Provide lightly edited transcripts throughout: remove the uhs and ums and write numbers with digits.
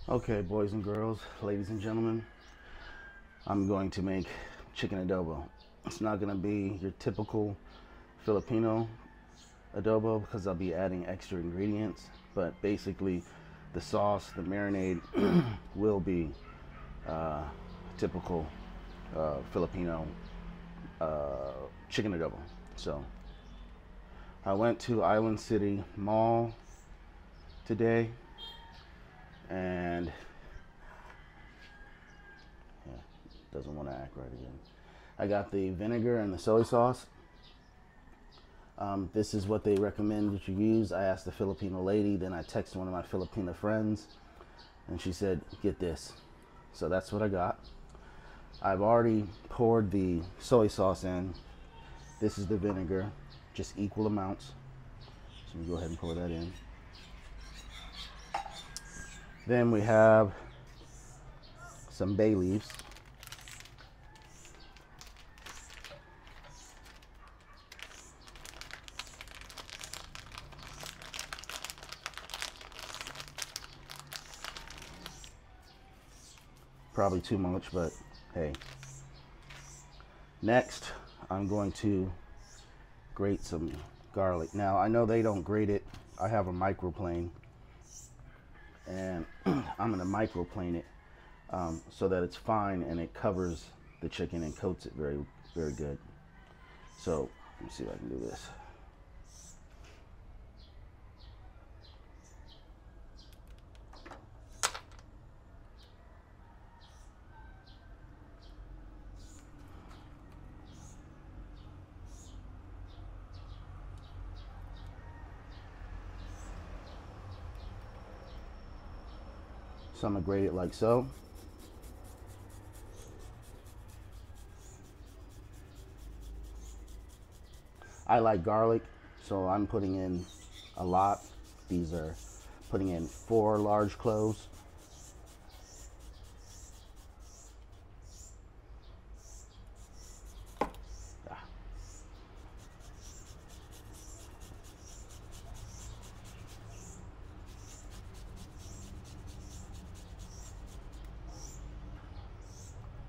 Okay, boys and girls, ladies and gentlemen, I'm going to make chicken adobo. It's not going to be your typical Filipino adobo because I'll be adding extra ingredients, but basically the sauce, the marinade will be uh, typical Filipino chicken adobo. So I went to Island City Mall today and yeah, doesn't want to act right again. I got the vinegar and the soy sauce. This is what they recommend that you use. I asked the Filipino lady, then I texted one of my Filipino friends, and she said, get this. So that's what I got. I've already poured the soy sauce in. This is the vinegar, just equal amounts. So we go ahead and pour that in. Then we have some bay leaves. Probably too much, but hey. Next, I'm going to grate some garlic. Now, I know they don't grate it. I have a microplane, and I'm gonna microplane it so that it's fine and it covers the chicken and coats it very, very good. So, let me see if I can do this. So I'm gonna grate it like so. I like garlic, so I'm putting in a lot. These are putting in 4 large cloves. Ah.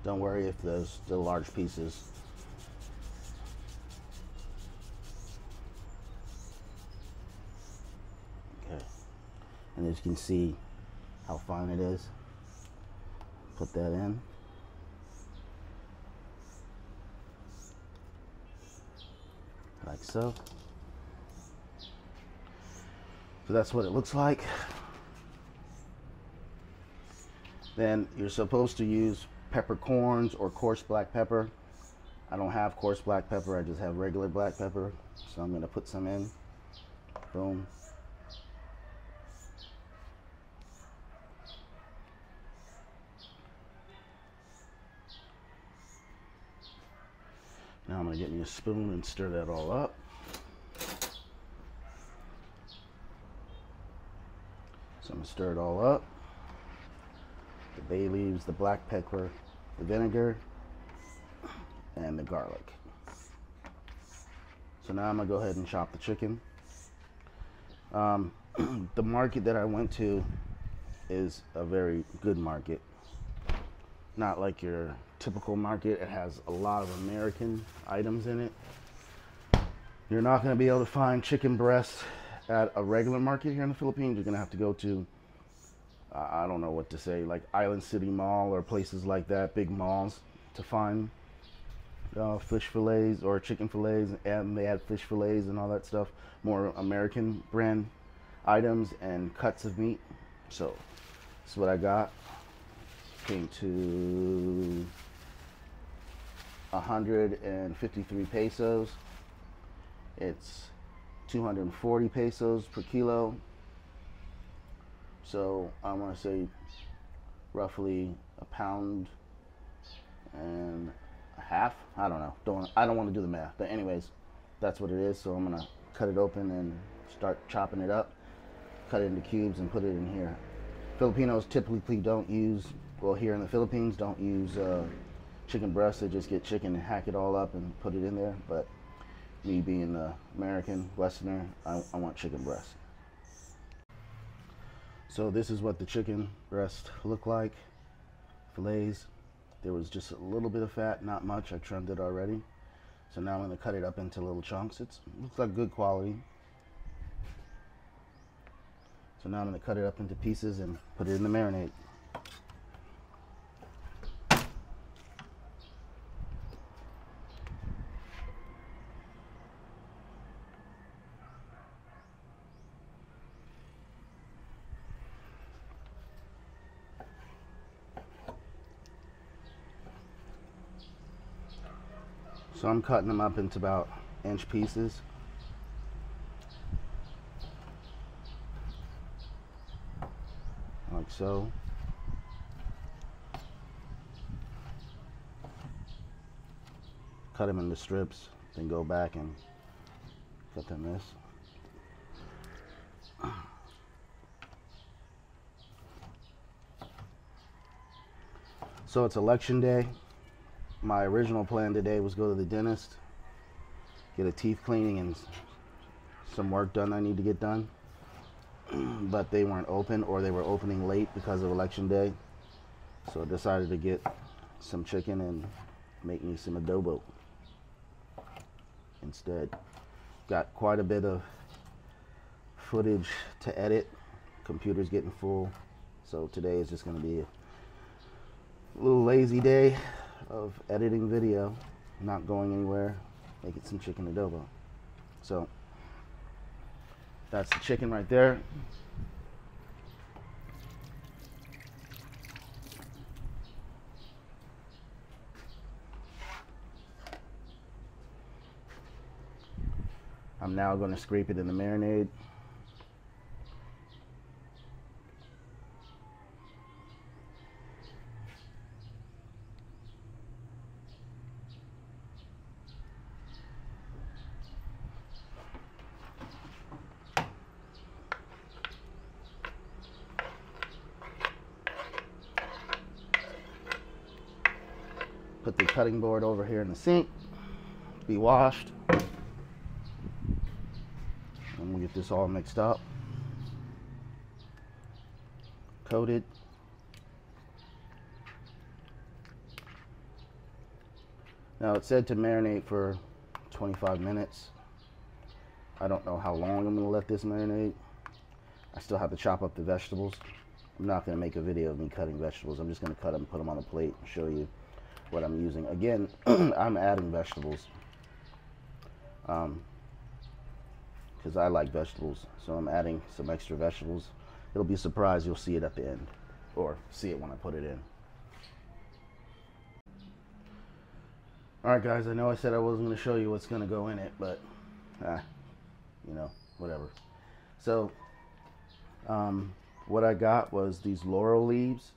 Don't worry if those still large pieces. Okay, and as you can see how fine it is. Put that in. Like so. So that's what it looks like. Then you're supposed to use peppercorns or coarse black pepper. I don't have coarse black pepper, I just have regular black pepper. So I'm gonna put some in. Boom. Now I'm gonna get me a spoon and stir that all up. So I'm gonna stir it all up. The bay leaves, the black pepper, the vinegar, and the garlic. So now I'm gonna go ahead and chop the chicken. The market that I went to is a very good market. Not like your typical market. It has a lot of American items in it. You're not gonna be able to find chicken breasts at a regular market here in the Philippines. You're gonna have to go to I don't know what to say, like Island City Mall or places like that, big malls, to find fish fillets or chicken fillets, and they had fish fillets and all that stuff. More American brand items and cuts of meat. So this is what I got. Came to 153 pesos. It's 240 pesos per kilo. So I want to say roughly a pound and a half. I don't know. I don't want to do the math. But anyways, that's what it is. So I'm gonna cut it open and start chopping it up. Cut it into cubes and put it in here. Filipinos typically don't use, well, here in the Philippines, don't use chicken breast. They just get chicken and hack it all up and put it in there. But me being an American Westerner, I want chicken breast. So this is what the chicken breast look like, fillets. There was just a little bit of fat, not much. I trimmed it already. So now I'm going to cut it up into little chunks. It looks like good quality. So now I'm going to cut it up into pieces and put it in the marinade. So I'm cutting them up into about inch pieces. Like so. Cut them into strips, then go back and cut them this. So it's election day. My original plan today was go to the dentist, get a teeth cleaning and some work done I need to get done. But they weren't open, or they were opening late because of election day. So I decided to get some chicken and make me some adobo instead. Got quite a bit of footage to edit. Computer's getting full. So today is just going to be a little lazy day of editing video, not going anywhere, making some chicken adobo. So that's the chicken right there. I'm now going to scrape it in the marinade. Put the cutting board over here in the sink to be washed. And we'll get this all mixed up. Coated. Now it said to marinate for 25 minutes. I don't know how long I'm going to let this marinate. I still have to chop up the vegetables. I'm not going to make a video of me cutting vegetables. I'm just going to cut them, put them on a plate, and show you what I'm using. Again, I'm adding vegetables because I like vegetables, so I'm adding some extra vegetables. It'll be a surprise. You'll see it at the end, or see it when I put it in. Alright guys, I know I said I wasn't going to show you what's going to go in it, but you know, whatever. So what I got was these laurel leaves.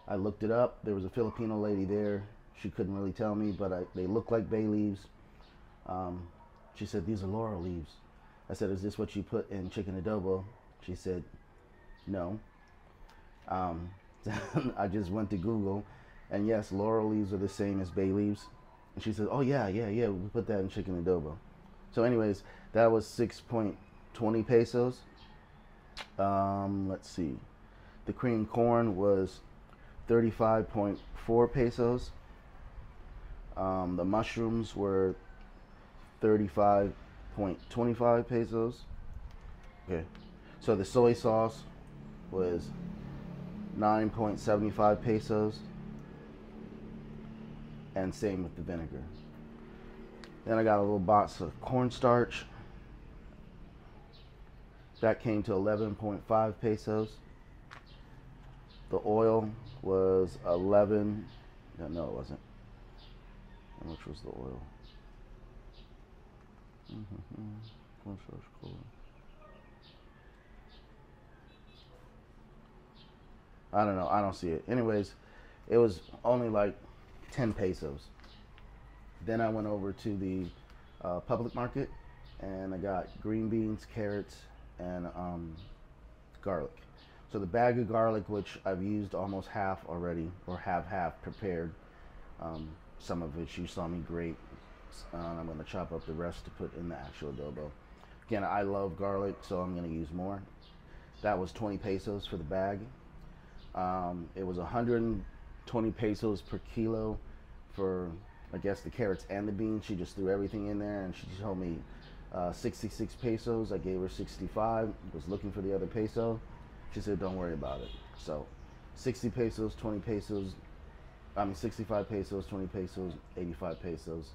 I looked it up. There was a Filipino lady there. She couldn't really tell me, but they look like bay leaves. She said, these are laurel leaves. I said, is this what you put in chicken adobo? She said, no. I just went to Google, and yes, laurel leaves are the same as bay leaves. And she said, oh yeah, we put that in chicken adobo. So anyways, that was 6.20 pesos. Let's see. The cream corn was 35.4 pesos. The mushrooms were 35.25 pesos. Okay, so the soy sauce was 9.75 pesos, and same with the vinegar. Then I got a little box of cornstarch. That came to 11.5 pesos. The oil was 11. No, it wasn't. How much was the oil? I don't know. I don't see it. Anyways, it was only like 10 pesos. Then I went over to the public market, and I got green beans, carrots, and garlic. So the bag of garlic, which I've used almost half already, or have half prepared. Some of which you saw me grate. I'm going to chop up the rest to put in the actual adobo. Again, I love garlic, so I'm going to use more. That was 20 pesos for the bag. It was 120 pesos per kilo for, I guess, the carrots and the beans. She just threw everything in there, and she told me 66 pesos. I gave her 65. Was looking for the other peso. She said, don't worry about it. So 60 pesos, 20 pesos, 65 pesos, 20 pesos, 85 pesos.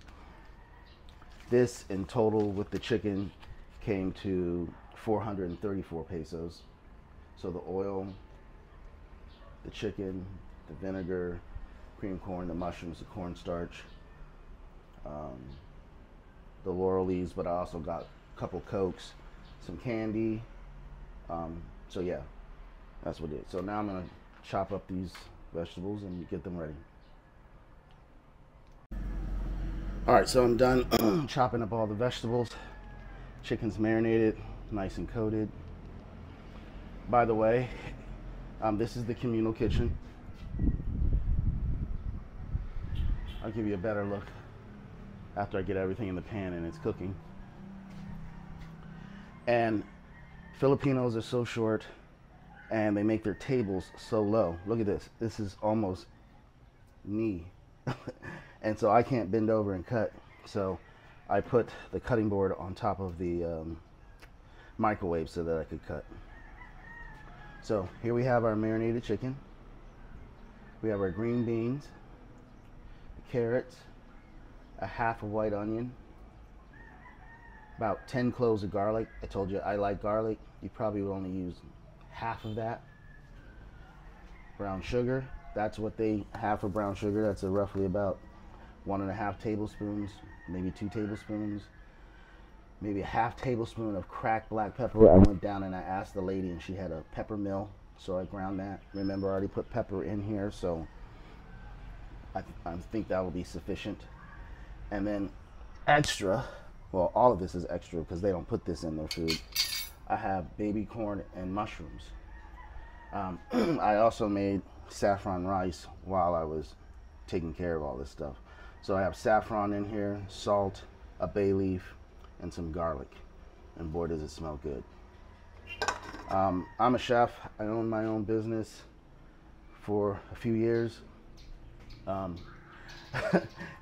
This in total with the chicken came to 434 pesos. So the oil, the chicken, the vinegar, cream corn, the mushrooms, the cornstarch, the laurel leaves, but I also got a couple Cokes, some candy. So yeah, that's what it is. So now I'm gonna chop up these vegetables and get them ready. All right, so I'm done chopping up all the vegetables. Chicken's marinated, nice and coated. By the way, this is the communal kitchen. I'll give you a better look after I get everything in the pan and it's cooking. And Filipinos are so short and they make their tables so low. Look at this. This is almost knee. And so I can't bend over and cut. So I put the cutting board on top of the microwave so that I could cut. So here we have our marinated chicken. We have our green beans, the carrots, a half a white onion, about 10 cloves of garlic. I told you I like garlic. You probably would only use half of that. Brown sugar, that's what they have for brown sugar. That's roughly about 1.5 tablespoons, maybe 2 tablespoons, maybe a half tablespoon of cracked black pepper. I went down and I asked the lady and she had a pepper mill, so I ground that. Remember, I already put pepper in here, so I think that will be sufficient. And then extra, well, all of this is extra because they don't put this in their food. I have baby corn and mushrooms. I also made saffron rice while I was taking care of all this stuff. So I have saffron in here, salt, a bay leaf, and some garlic. And boy, does it smell good. I'm a chef. I own my own business for a few years.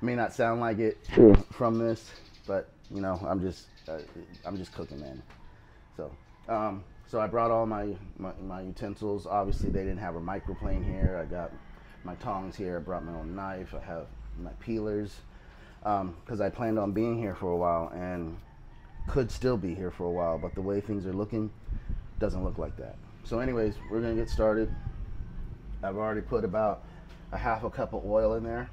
May not sound like it from this, but you know, I'm just cooking, man. So I brought all my utensils. Obviously, they didn't have a microplane here. I got my tongs here. I brought my own knife. I have my peelers because I planned on being here for a while and could still be here for a while, but the way things are looking doesn't look like that. So anyways, we're gonna get started. I've already put about a half a cup of oil in there.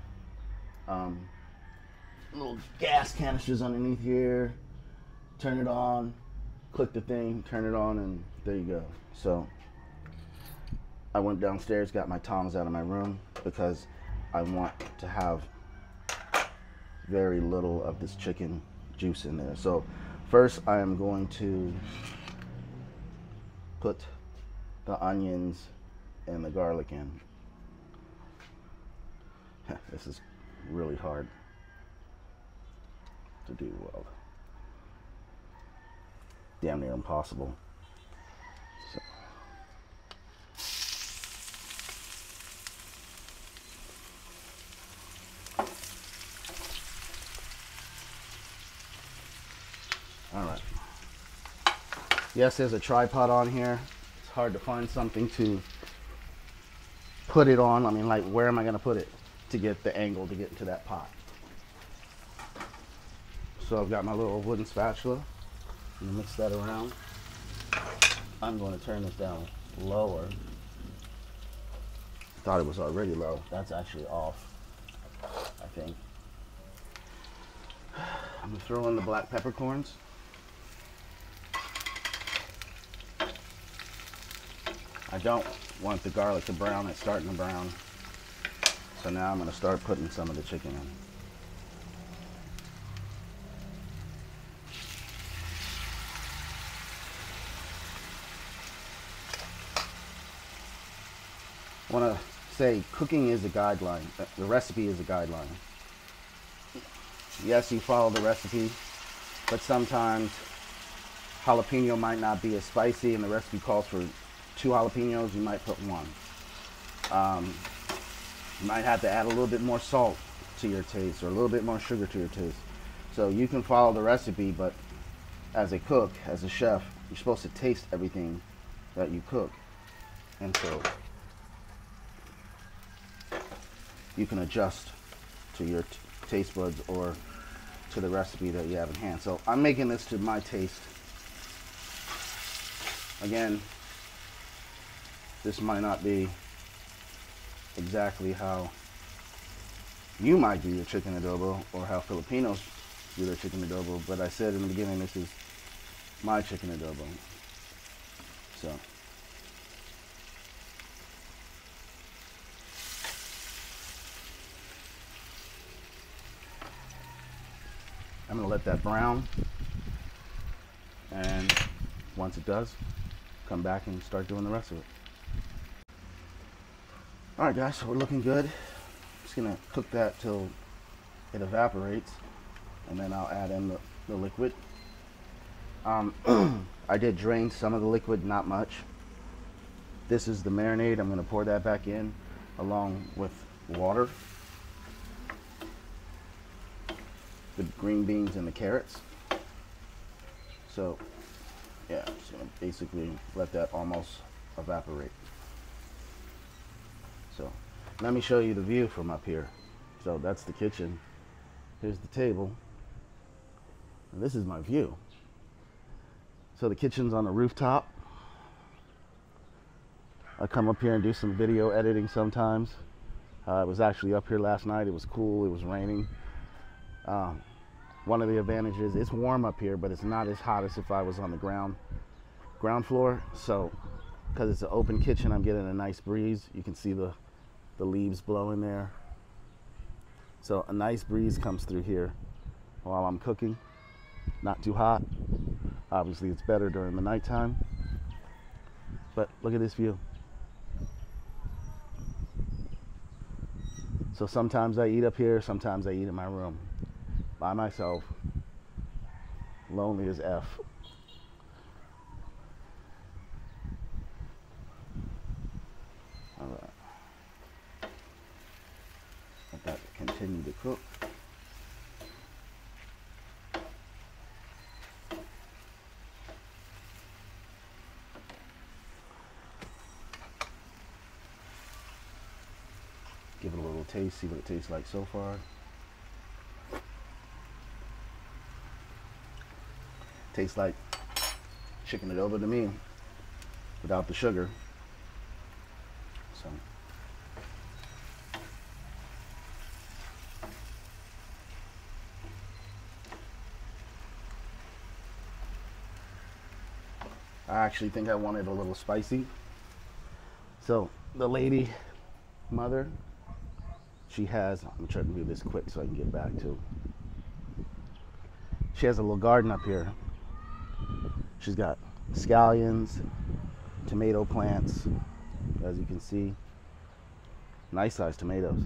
Little gas canisters underneath here. Turn it on, click the thing, turn it on, and there you go. So I went downstairs, got my tongs out of my room because I want to have very little of this chicken juice in there. So first I am going to put the onions and the garlic in. This is really hard to do well. Damn near impossible. So. All right. Yes, there's a tripod on here. It's hard to find something to put it on. I mean, like, where am I going to put it to get the angle to get into that pot? So I've got my little wooden spatula. I'm gonna mix that around. I'm going to turn this down lower. Thought it was already low. That's actually off, I think. I'm gonna throw in the black peppercorns. I don't want the garlic to brown. It's starting to brown. So now I'm gonna start putting some of the chicken in. I want to say cooking is a guideline. The recipe is a guideline. Yes, you follow the recipe, but sometimes jalapeno might not be as spicy and the recipe calls for 2 jalapenos, you might put 1. You might have to add a little bit more salt to your taste or a little bit more sugar to your taste. So you can follow the recipe, but as a cook, as a chef, you're supposed to taste everything that you cook. And so you can adjust to your taste buds or to the recipe that you have in hand. So I'm making this to my taste. Again, this might not be exactly how you might do your chicken adobo or how Filipinos do their chicken adobo, but I said in the beginning, this is my chicken adobo. So I'm gonna let that brown, and once it does, come back and start doing the rest of it. All right, guys, so we're looking good. Just gonna cook that till it evaporates, and then I'll add in the liquid. I did drain some of the liquid, not much. This is the marinade. I'm gonna pour that back in along with water, the green beans and the carrots. So yeah, just gonna basically let that almost evaporate. So let me show you the view from up here. So that's the kitchen. Here's the table. And this is my view. So the kitchen's on a rooftop. I come up here and do some video editing sometimes. I was actually up here last night. It was cool. It was raining. One of the advantages, it's warm up here, but it's not as hot as if I was on the ground floor. So because it's an open kitchen, I'm getting a nice breeze. You can see the leaves blowing there. So a nice breeze comes through here while I'm cooking. Not too hot. Obviously it's better during the nighttime. But look at this view. So sometimes I eat up here, sometimes I eat in my room by myself. Lonely as F. All right. Let that continue to cook. Give it a little taste, see what it tastes like so far. Tastes like chicken adobo to me, without the sugar. So I actually think I wanted a little spicy. So the lady mother, she has, I'm trying to do this quick so I can get back to, she has a little garden up here. She's got scallions, tomato plants, as you can see. Nice sized tomatoes.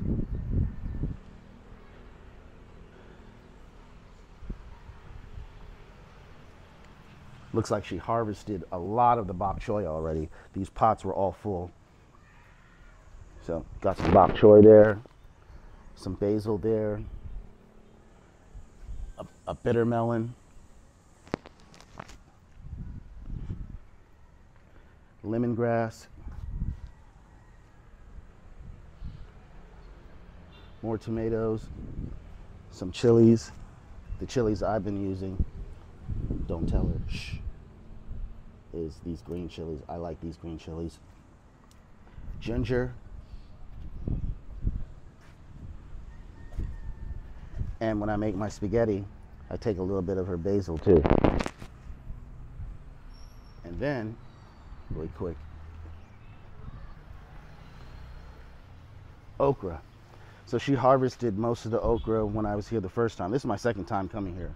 Looks like she harvested a lot of the bok choy already. These pots were all full. So got some bok choy there, some basil there, a bitter melon, lemongrass, more tomatoes, some chilies. The chilies I've been using, don't tell her, shh, is these green chilies. I like these green chilies. Ginger. And when I make my spaghetti, I take a little bit of her basil too. And then, really quick, okra. So she harvested most of the okra when I was here the first time. This is my second time coming here.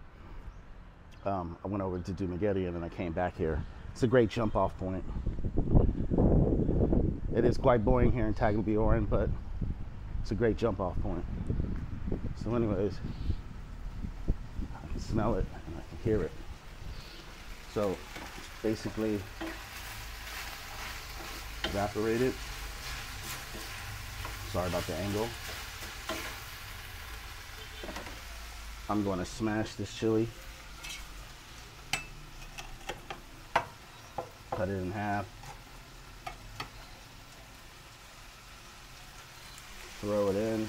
I went over to do Spaghetti and then I came back here. It's a great jump off point. It is quite boring here in Tagbiaran, but it's a great jump off point. So anyways, I can smell it and I can hear it. So basically evaporated. Sorry about the angle. I'm going to smash this chili. Cut it in half. Throw it in.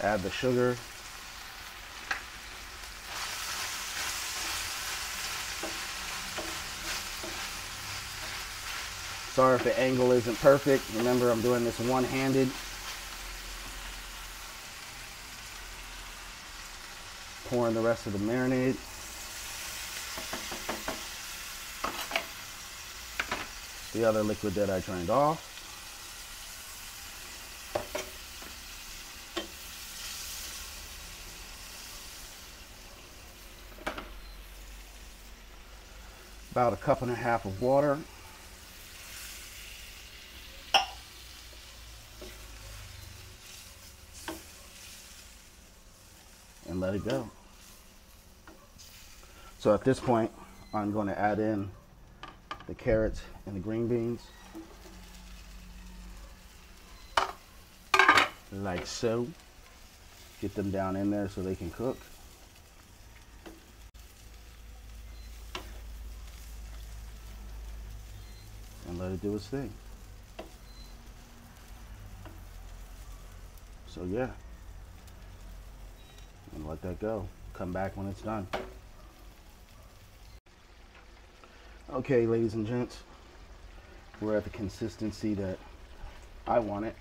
Add the sugar. Sorry if the angle isn't perfect. Remember, I'm doing this one-handed. Pouring the rest of the marinade. The other liquid that I drained off. About a cup and a half of water. And let it go. So at this point, I'm going to add in the carrots and the green beans. Like so. Get them down in there so they can cook. And let it do its thing. So yeah. And let that go. Come back when it's done. Okay, ladies and gents, we're at the consistency that I want it.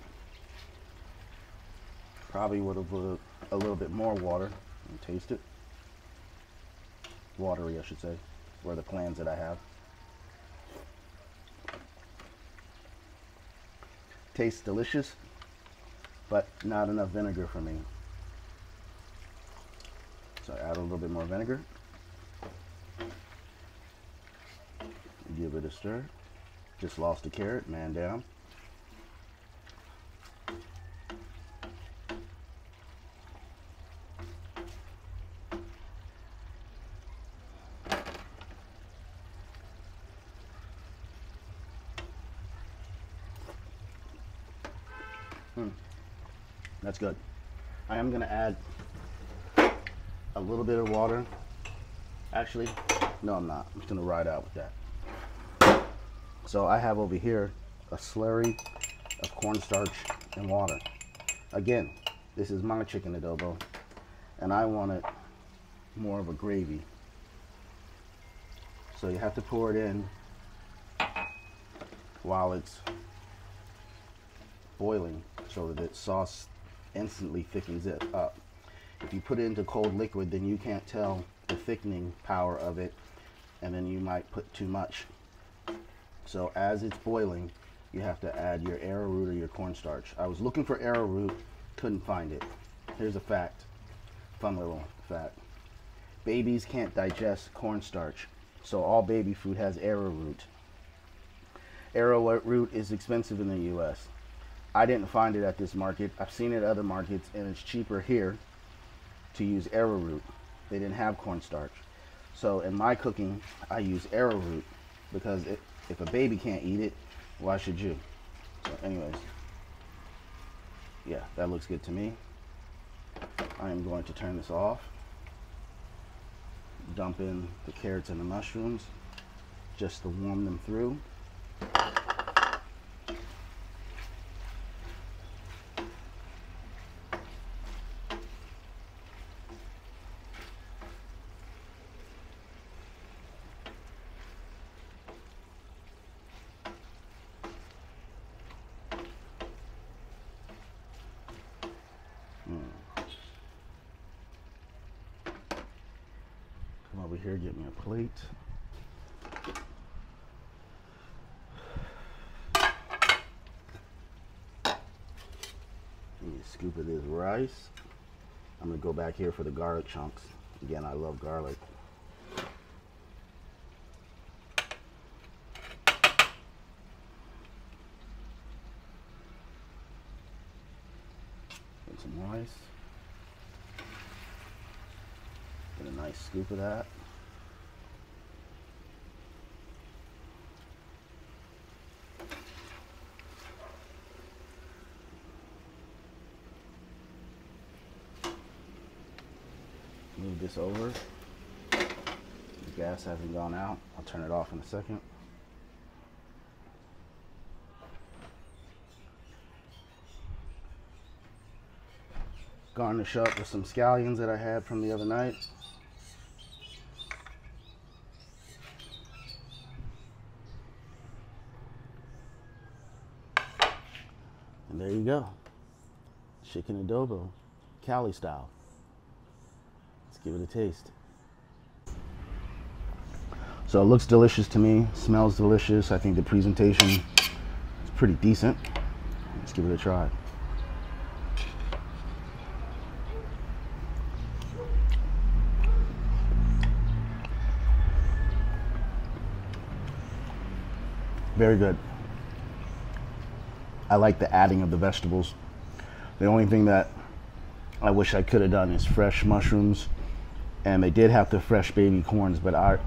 Probably would have put a little bit more water. And taste it. Watery, I should say, were the plans that I have. Tastes delicious, but not enough vinegar for me. So I add a little bit more vinegar. Give it a stir. Just lost a carrot, man down. That's good. I am going to add a little bit of water. Actually, no, I'm not. I'm just going to ride out with that. So I have over here a slurry of cornstarch and water. Again, this is my chicken adobo, and I want it more of a gravy. So you have to pour it in while it's boiling so that its sauce instantly thickens it up. If you put it into cold liquid, then you can't tell the thickening power of it, and then you might put too much. So as it's boiling, you have to add your arrowroot or your cornstarch. I was looking for arrowroot, couldn't find it. Here's a fact, fun little fact. Babies can't digest cornstarch, so all baby food has arrowroot. Arrowroot is expensive in the US. I didn't find it at this market. I've seen it at other markets, and it's cheaper here to use arrowroot. They didn't have cornstarch. So in my cooking, I use arrowroot because if a baby can't eat it, why should you? So anyways, yeah, that looks good to me. I am going to turn this off. Dump in the carrots and the mushrooms just to warm them through. Come over here, get me a plate. Let me scoop of this rice. I'm gonna go back here for the garlic chunks. Again, I love garlic. Get some rice. Get a nice scoop of that. move this over. The gas hasn't gone out. I'll turn it off in a second. Garnish up with some scallions that I had from the other night. And there you go. Chicken adobo, Cali style. Let's give it a taste. So it looks delicious to me, smells delicious. I think the presentation is pretty decent. Let's give it a try. Very good. I like the adding of the vegetables. The only thing that I wish I could have done is fresh mushrooms, and they did have the fresh baby corns, but I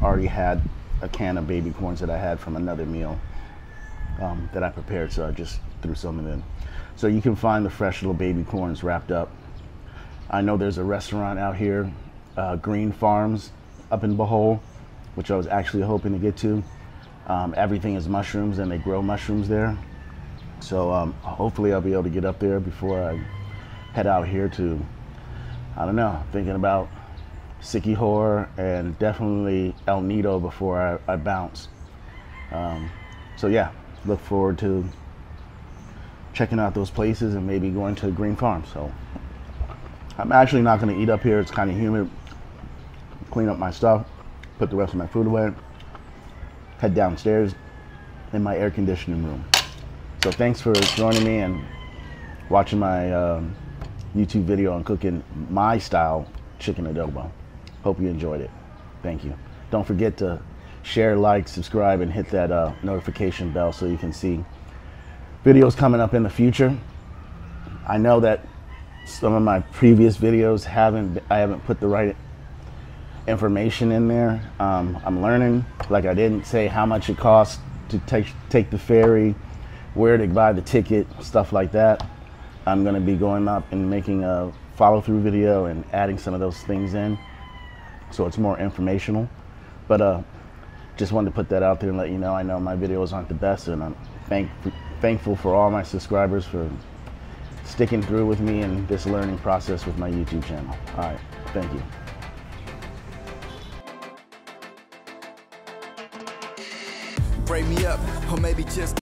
already had a can of baby corns that I had from another meal that I prepared, so I just threw some in. So you can find the fresh little baby corns wrapped up. I know there's a restaurant out here, Green Farms up in Bohol, which I was actually hoping to get to. Everything is mushrooms, and they grow mushrooms there. So hopefully I'll be able to get up there before I head out here to, I don't know, thinking about Sikihor and definitely El Nido before I bounce. So yeah, look forward to checking out those places and maybe going to Green Farm. So I'm actually not going to eat up here. It's kind of humid. Clean up my stuff, put the rest of my food away, head downstairs in my air conditioning room. So thanks for joining me and watching my YouTube video on cooking my style chicken adobo. Hope you enjoyed it. Thank you. Don't forget to share, like, subscribe, and hit that notification bell so you can see videos coming up in the future. I know that some of my previous videos I haven't put the right information in there. I'm learning. Like, I didn't say how much it costs to take the ferry, where to buy the ticket, stuff like that. I'm going to be going up and making a follow-through video and adding some of those things in, so it's more informational. But just wanted to put that out there and let you know. I know my videos aren't the best, and I'm thankful for all my subscribers for sticking through with me in this learning process with my YouTube channel. All right, thank you. Break me up, or maybe just